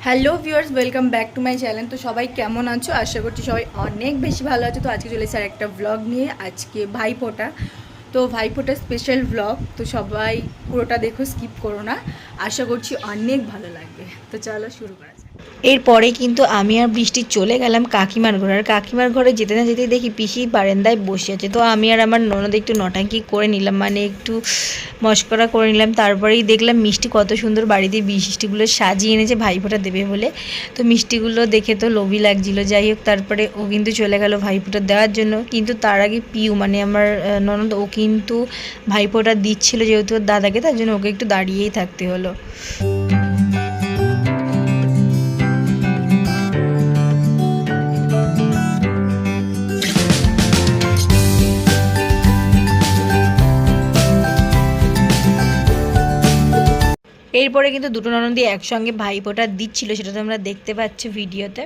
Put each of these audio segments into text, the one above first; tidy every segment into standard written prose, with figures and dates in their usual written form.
Hello viewers, welcome back to my channel. তো সবাই কেমন আছো? আশা করছি সবাই অনেক বেশি ভালো আছো। তো আজকে চলে এসেছে আর একটা ব্লগ নিয়ে। আজকে ভাইফোঁটা, তো ভাইফোঁটা স্পেশাল ব্লগ। তো সবাই পুরোটা দেখো, স্কিপ করো না। আশা করছি অনেক ভালো লাগবে। তো চলো শুরু করা যাক। এরপরে কিন্তু আমি আর বৃষ্টি চলে গেলাম কাকিমার ঘরে। আর কাকিমার ঘরে যেতে না যেতেই দেখি পিসি বারান্দায় বসে আছে। তো আমি আর আমার ননদ একটু নটাঙ্কি করে নিলাম, মানে একটু মস্করা করে নিলাম। তারপরেই দেখলাম মিষ্টি কত সুন্দর বাড়িতে মিষ্টিগুলো সাজিয়ে এনেছে ভাইফোঁটা দেবে বলে। তো মিষ্টিগুলো দেখে তো লোভই লাগছিল। যাই হোক, তারপরে ও কিন্তু চলে গেল ভাইফোঁটা দেওয়ার জন্য। কিন্তু তার আগে পিউ, মানে আমার ননদ, ও কিন্তু ভাইফোঁটা দিচ্ছিল যেহেতু ওর দাদাকে, তার জন্য ওকে একটু দাঁড়িয়েই থাকতে হলো। এরপরে কিন্তু দুটো ননদই একসঙ্গে ভাইফোঁটা দিচ্ছিল, সেটা তোমরা দেখতে পাচ্ছ ভিডিওতে।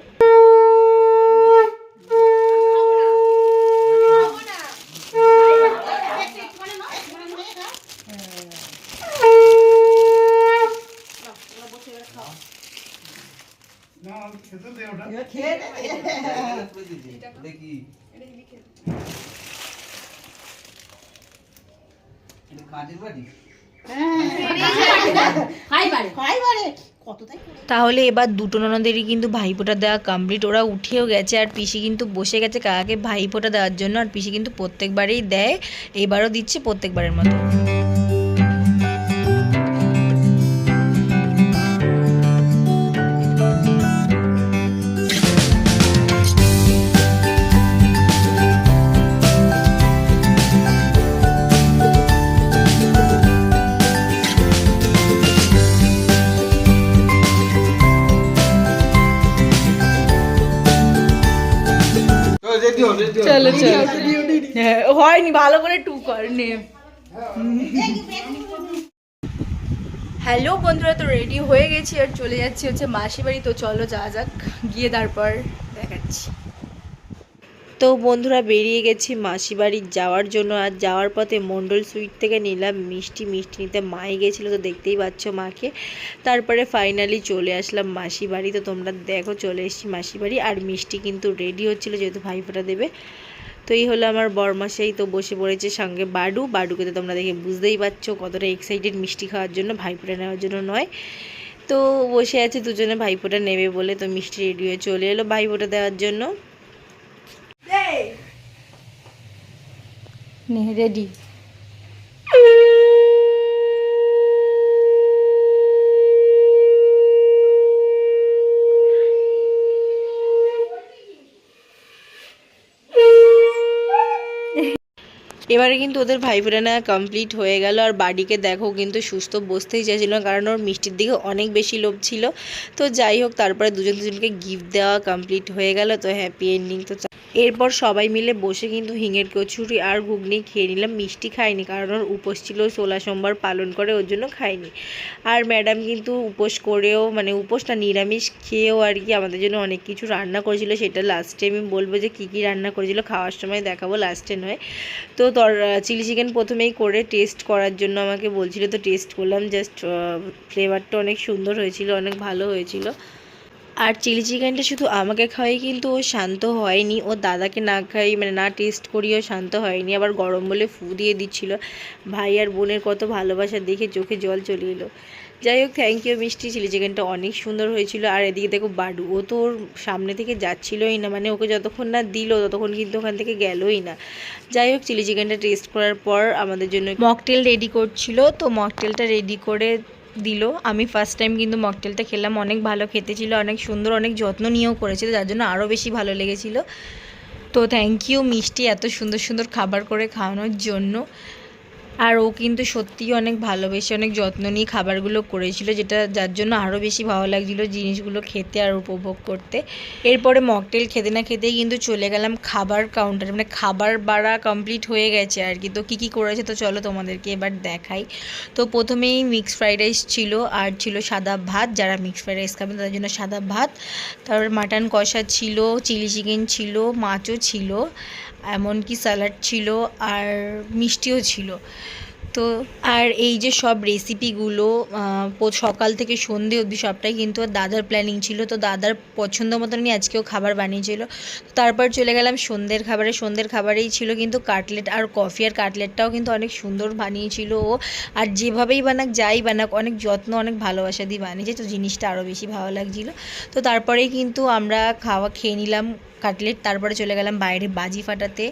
তাহলে এবার দুটো ননদেরই কিন্তু ভাইফোঁটা দেওয়া কমপ্লিট। ওরা উঠেও গেছে আর পিসি কিন্তু বসে গেছে কাকাকে ভাইফোঁটা দেওয়ার জন্য। আর পিসি কিন্তু প্রত্যেকবারেই দেয়, এবারও দিচ্ছে প্রত্যেকবারের মতো। চলো চলো, হ্যাঁ হয়নি, ভালো করে টু কর নে। হ্যালো বন্ধুরা, তো রেডি হয়ে গেছি আর চলে যাচ্ছি হচ্ছে মাসি বাড়ি। তো চলো যা যাক, গিয়ে তারপর দেখাচ্ছি। তো বন্ধুরা বেরিয়ে গেছি মাসি বাড়ি যাওয়ার জন্য। আর যাওয়ার পথে মণ্ডল সুইট থেকে নিলাম মিষ্টি নিতে মায়ে গেছিলো, তো দেখতেই পাচ্ছ মাকে। তারপরে ফাইনালি চলে আসলাম মাসি বাড়ি। তো তোমরা দেখো, চলে এসেছি মাসি বাড়ি। আর মিষ্টি কিন্তু রেডি হচ্ছিলো যেহেতু ভাইফোঁটা দেবে। তো এই হলো আমার বরমশাই, তো বসে পড়েছে সঙ্গে বাডুকে। তো তোমরা দেখে বুঝতেই পারছো কতটা এক্সাইটেড মিষ্টি খাওয়ার জন্য, ভাইফোঁটা নেওয়ার জন্য নয়। তো বসে আছে দুজনে ভাইফোঁটা নেবে বলে। তো মিষ্টি রেডি হয়ে চলে এলো ভাইফোঁটা দেওয়ার জন্য। রেডি। এবারে কিন্তু ওদের ভাইফোঁটা নেওয়া কমপ্লিট হয়ে গেল। আর বাড়িকে দেখো কিন্তু সুস্থ বসতেই চাইছিল না, কারণ ওর মিষ্টির দিকে অনেক বেশি লোভ ছিল। তো যাই হোক, তারপরে দুজনকে গিফট দেওয়া কমপ্লিট হয়ে গেল। তো হ্যাপি এন্ডিং। তো এরপর সবাই মিলে বসে কিন্তু হিঙের কচুরি আর ঘুগনি খেয়ে নিলাম। মিষ্টি খাইনি, কারণ ওর উপোস ছিল, 16 সোমবার পালন করে, ওর জন্য খাইনি। আর ম্যাডাম কিন্তু উপোস করেও, মানে উপোসটা নিরামিষ খেয়েও আর কি আমাদের জন্য অনেক কিছু রান্না করেছিল। সেটা লাস্টে আমি বলবো যে কী কী রান্না করেছিল, খাওয়ার সময় দেখাবো, লাস্টে নয়। তো চিলি চিকেন প্রথমেই করে টেস্ট করার জন্য আমাকে বলছিল, তো টেস্ট করলাম। জাস্ট ফ্লেভারটা অনেক সুন্দর হয়েছিল, অনেক ভালো হয়েছিল। আর চিলি চিকেনটা শুধু আমাকে খাওয়াই কিন্তু ও শান্ত হয়নি, ও দাদাকে না খাই, মানে না টেস্ট করিয়েও শান্ত হয়নি। আবার গরম বলে ফু দিয়ে দিচ্ছিল। ভাই আর বোনের কত ভালোবাসা দেখে চোখে জল চলে এলো। যাই হোক, থ্যাংক ইউ মিষ্টি, চিলি চিকেনটা অনেক সুন্দর হয়েছিল। আর এদিকে দেখো বাডু, ও তো ওর সামনে থেকে যাচ্ছিলই না, মানে ওকে যতক্ষণ না দিল ততক্ষণ কিন্তু ওখান থেকে গেলই না। যাই হোক, চিলি চিকেনটা টেস্ট করার পর আমাদের জন্য মকটেল রেডি করছিল। তো মকটেলটা রেডি করে দিল। আমি ফার্স্ট টাইম কিন্তু মকটেলটা খেলাম, অনেক ভালো খেতে ছিল, অনেক সুন্দর, অনেক যত্ন নিয়েও করেছিল, যার জন্য আরও বেশি ভালো লেগেছিল। তো থ্যাংক ইউ মিষ্টি, এত সুন্দর সুন্দর খাবার করে খাওয়ানোর জন্য। আর ও কিন্তু সত্যিই অনেক ভালোবেসে, অনেক যত্ন নিয়ে খাবারগুলো করেছিল, যেটা যার জন্য আরও বেশি ভালো লাগছিলো জিনিসগুলো খেতে আর উপভোগ করতে। এরপরে মকটেল খেতে না খেতেই কিন্তু চলে গেলাম খাবার কাউন্টারে, মানে খাবার বাড়া কমপ্লিট হয়ে গেছে আর কি। তো কী কী করেছে তো চলো তোমাদেরকে এবার দেখাই। তো প্রথমেই মিক্সড ফ্রাইড রাইস ছিল, আর ছিল সাদা ভাত, যারা মিক্সড ফ্রাইড রাইস খাবেন তাদের জন্য সাদা ভাত। তারপর মাটন কষা ছিল, চিলি চিকেন ছিল, মাছও ছিল, এমনকি স্যালাড ছিল, আর মিষ্টিও ছিল। তো আর এই যে সব রেসিপিগুলো সকাল থেকে সন্ধে অবধি সবটাই কিন্তু দাদার প্ল্যানিং ছিল। তো দাদার পছন্দ মতনই আজকেও খাবার বানিয়েছিল। তারপর চলে গেলাম সন্ধ্যের খাবারেই ছিল কিন্তু কাটলেট আর কফি। আর কাটলেটটাও কিন্তু অনেক সুন্দর বানিয়েছিল ও। আর যেভাবেই বানাক যাই বানাক অনেক যত্ন অনেক ভালোবাসা দিয়ে বানিয়েছে, তো জিনিসটা আরও বেশি ভালো লাগছিলো। তো তারপরেই কিন্তু আমরা খেয়ে নিলাম কাটলেট। তারপরে চলে গেলাম বাইরে বাজি ফাটাতে।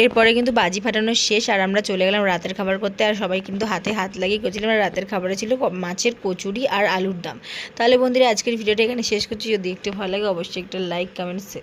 এরপরে কিন্তু বাজি ফাটানো শেষ আর আমরা চলে গেলাম রাতের খাবার করতে। আর সবাই কিন্তু হাতে হাত লাগিয়ে করছিলাম। আর রাতের খাবারে ছিল মাছের কচুরি আর আলুর দম। তাহলে বন্ধুরা আজকের ভিডিওটা এখানে শেষ করছি। যদি একটু ভালো লাগে অবশ্যই একটা লাইক কমেন্ট